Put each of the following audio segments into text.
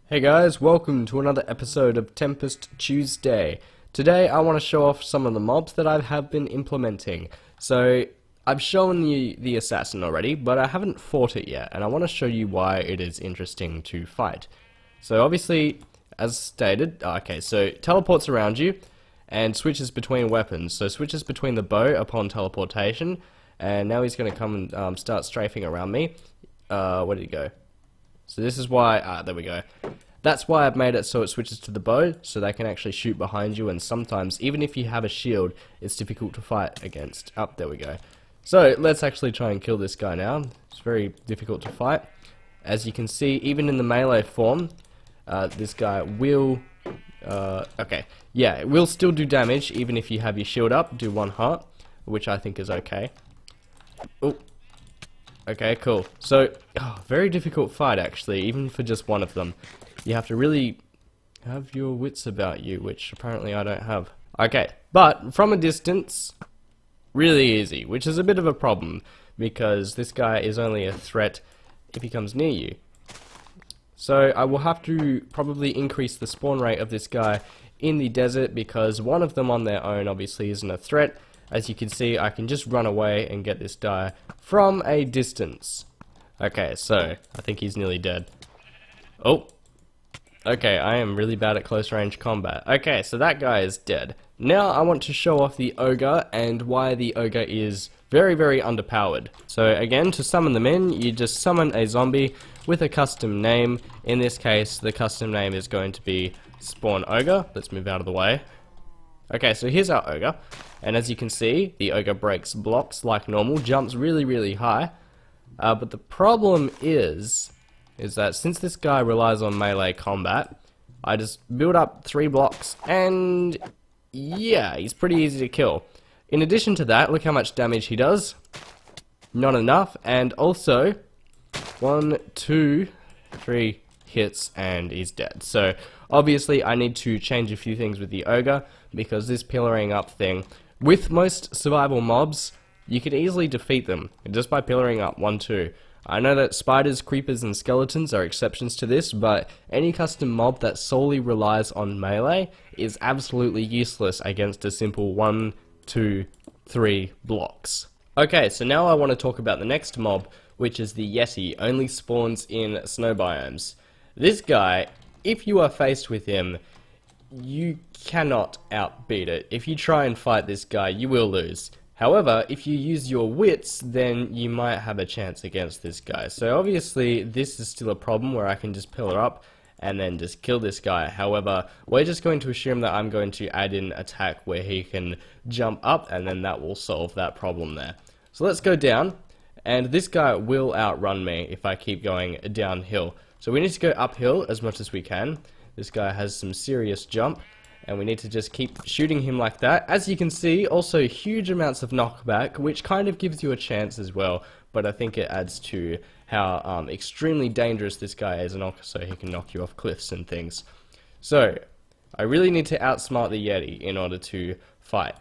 Hey guys, welcome to another episode of Tempest Tuesday. Today I want to show off some of the mobs that I have been implementing. So I've shown the assassin already, but I haven't fought it yet, and I want to show you why it is interesting to fight. So obviously, as stated, so teleports around you and switches between weapons. So switches between the bow upon teleportation, and now he's going to come and start strafing around me. Where did he go? So this is why, there we go. That's why I've made it so it switches to the bow, so they can actually shoot behind you, and sometimes, even if you have a shield, it's difficult to fight against. There we go. So, let's actually try and kill this guy now. It's very difficult to fight. As you can see, even in the melee form, this guy will, it will still do damage, even if you have your shield up, do 1 heart, which I think is okay. Oh. Okay, cool. So, very difficult fight actually, even for just one of them. You have to really have your wits about you, which apparently I don't have. Okay, but from a distance, really easy, which is a bit of a problem, because this guy is only a threat if he comes near you. So I will have to probably increase the spawn rate of this guy in the desert, because one of them on their own obviously isn't a threat. As you can see, I can just run away and get this guy from a distance. Okay, so I think he's nearly dead. Oh. Okay, I am really bad at close range combat. Okay, so that guy is dead. Now I want to show off the Ogre and why the Ogre is very, very underpowered. So again, to summon them in, you just summon a zombie with a custom name. In this case, the custom name is going to be Spawn Ogre. Let's move out of the way. Okay, so here's our Ogre, and as you can see, the Ogre breaks blocks like normal, jumps really, really high, but the problem is that since this guy relies on melee combat, I just build up 3 blocks, and yeah, he's pretty easy to kill. In addition to that, look how much damage he does. Not enough, and also, 1, 2, 3 hits, and he's dead. So, obviously, I need to change a few things with the Ogre, because this pillaring up thing, with most survival mobs, you can easily defeat them, just by pillaring up 1, 2. I know that spiders, creepers, and skeletons are exceptions to this, but any custom mob that solely relies on melee is absolutely useless against a simple 1, 2, 3 blocks. Okay, so now I want to talk about the next mob, which is the Yeti, only spawns in snow biomes. This guy, if you are faced with him, you cannot outbeat it. If you try and fight this guy, you will lose. However, if you use your wits, then you might have a chance against this guy. So obviously, this is still a problem where I can just pillar up and then just kill this guy. However, we're just going to assume that I'm going to add in attack where he can jump up, and then that will solve that problem there. So let's go down, and this guy will outrun me if I keep going downhill. So we need to go uphill as much as we can. This guy has some serious jump, and we need to just keep shooting him like that. As you can see, also huge amounts of knockback, which kind of gives you a chance as well, but I think it adds to how extremely dangerous this guy is, and also he can knock you off cliffs and things. So, I really need to outsmart the Yeti in order to fight.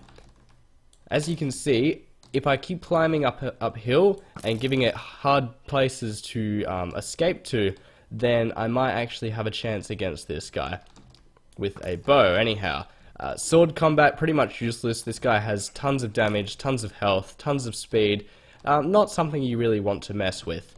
As you can see, if I keep climbing uphill and giving it hard places to escape to, then I might actually have a chance against this guy with a bow. Anyhow, sword combat, pretty much useless. This guy has tons of damage, tons of health, tons of speed. Not something you really want to mess with.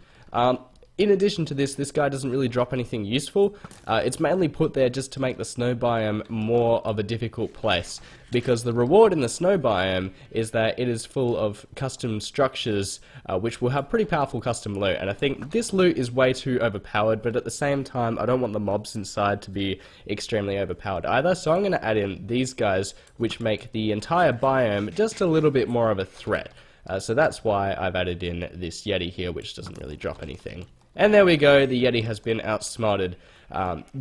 In addition to this, this guy doesn't really drop anything useful. It's mainly put there just to make the snow biome more of a difficult place, because the reward in the snow biome is that it is full of custom structures, which will have pretty powerful custom loot, and I think this loot is way too overpowered, but at the same time, I don't want the mobs inside to be extremely overpowered either, so I'm going to add in these guys, which make the entire biome just a little bit more of a threat. So that's why I've added in this Yeti here, which doesn't really drop anything. And there we go, the Yeti has been outsmarted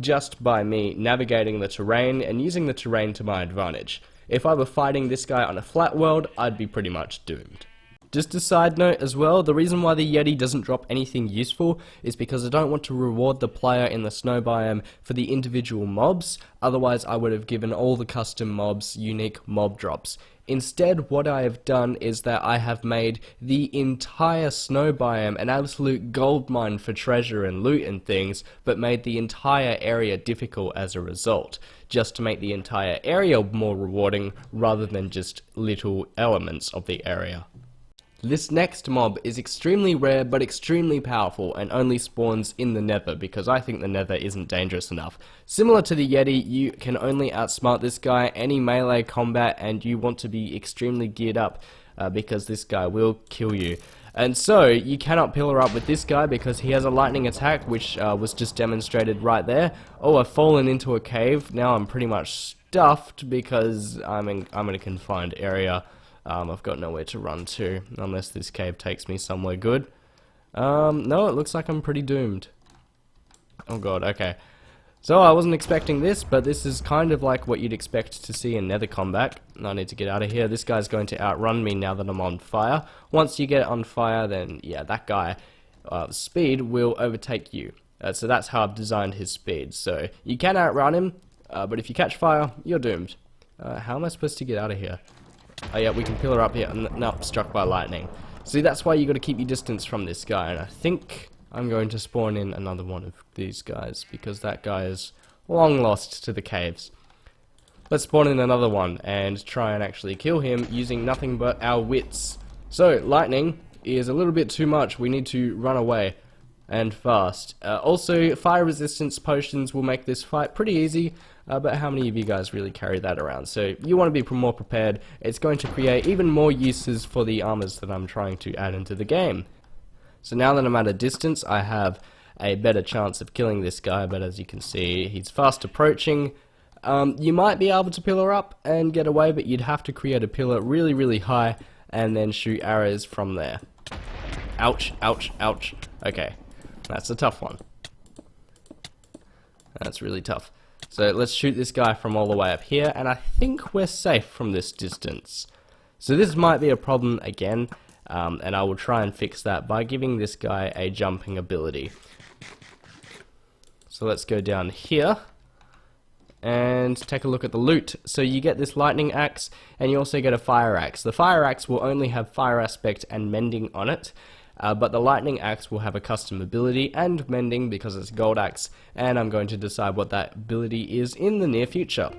just by me navigating the terrain and using the terrain to my advantage. If I were fighting this guy on a flat world, I'd be pretty much doomed. Just a side note as well, the reason why the Yeti doesn't drop anything useful is because I don't want to reward the player in the snow biome for the individual mobs, otherwise I would have given all the custom mobs unique mob drops. Instead, what I have done is that I have made the entire snow biome an absolute goldmine for treasure and loot and things, but made the entire area difficult as a result, just to make the entire area more rewarding rather than just little elements of the area. This next mob is extremely rare but extremely powerful and only spawns in the nether because I think the nether isn't dangerous enough. Similar to the Yeti, you can only outsmart this guy any melee combat and you want to be extremely geared up because this guy will kill you. And so, you cannot pillar up with this guy because he has a lightning attack which was just demonstrated right there. Oh, I've fallen into a cave. Now I'm pretty much stuffed because I'm in a confined area. I've got nowhere to run to, unless this cave takes me somewhere good. No, it looks like I'm pretty doomed. Oh god, okay. So I wasn't expecting this, but this is kind of like what you'd expect to see in nether combat. I need to get out of here. This guy's going to outrun me now that I'm on fire. Once you get on fire, then yeah, that guy, speed will overtake you. So that's how I've designed his speed. So you can outrun him, but if you catch fire, you're doomed. How am I supposed to get out of here? Oh yeah, we can pillar up here. No, struck by lightning. See, that's why you got to keep your distance from this guy. And I think I'm going to spawn in another one of these guys because that guy is long lost to the caves. Let's spawn in another one and try and actually kill him using nothing but our wits. So, lightning is a little bit too much. We need to run away and fast. Also, fire resistance potions will make this fight pretty easy. But how many of you guys really carry that around? So you want to be more prepared. It's going to create even more uses for the armors that I'm trying to add into the game. So now that I'm at a distance, I have a better chance of killing this guy, but as you can see, he's fast approaching. You might be able to pillar up and get away, but you'd have to create a pillar really, really high and then shoot arrows from there. Ouch, ouch, ouch. Okay, that's a tough one. That's really tough. So let's shoot this guy from all the way up here, and I think we're safe from this distance. So this might be a problem again, and I will try and fix that by giving this guy a jumping ability. So let's go down here and take a look at the loot. So you get this lightning axe, and you also get a fire axe. The fire axe will only have fire aspect and mending on it. But the lightning axe will have a custom ability and mending because it's a gold axe, and I'm going to decide what that ability is in the near future.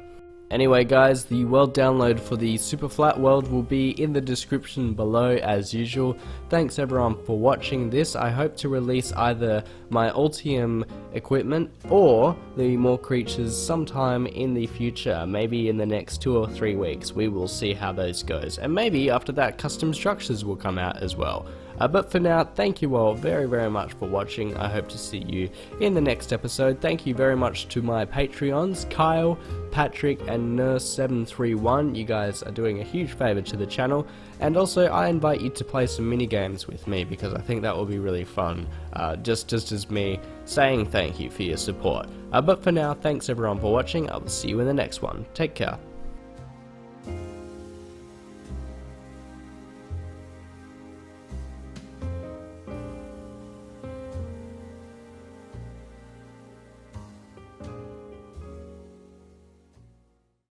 Anyway guys, the world download for the super flat world will be in the description below as usual. Thanks everyone for watching this. I hope to release either my Ultium equipment or the more creatures sometime in the future, maybe in the next 2 or 3 weeks. We will see how those goes, and maybe after that custom structures will come out as well. But for now, thank you all very, very much for watching. I hope to see you in the next episode. Thank you very much to my Patreons, Kyle, Patrick, and Nurse731. You guys are doing a huge favour to the channel. And also, I invite you to play some mini games with me because I think that will be really fun. Just as me saying thank you for your support. But for now, thanks everyone for watching. I will see you in the next one. Take care.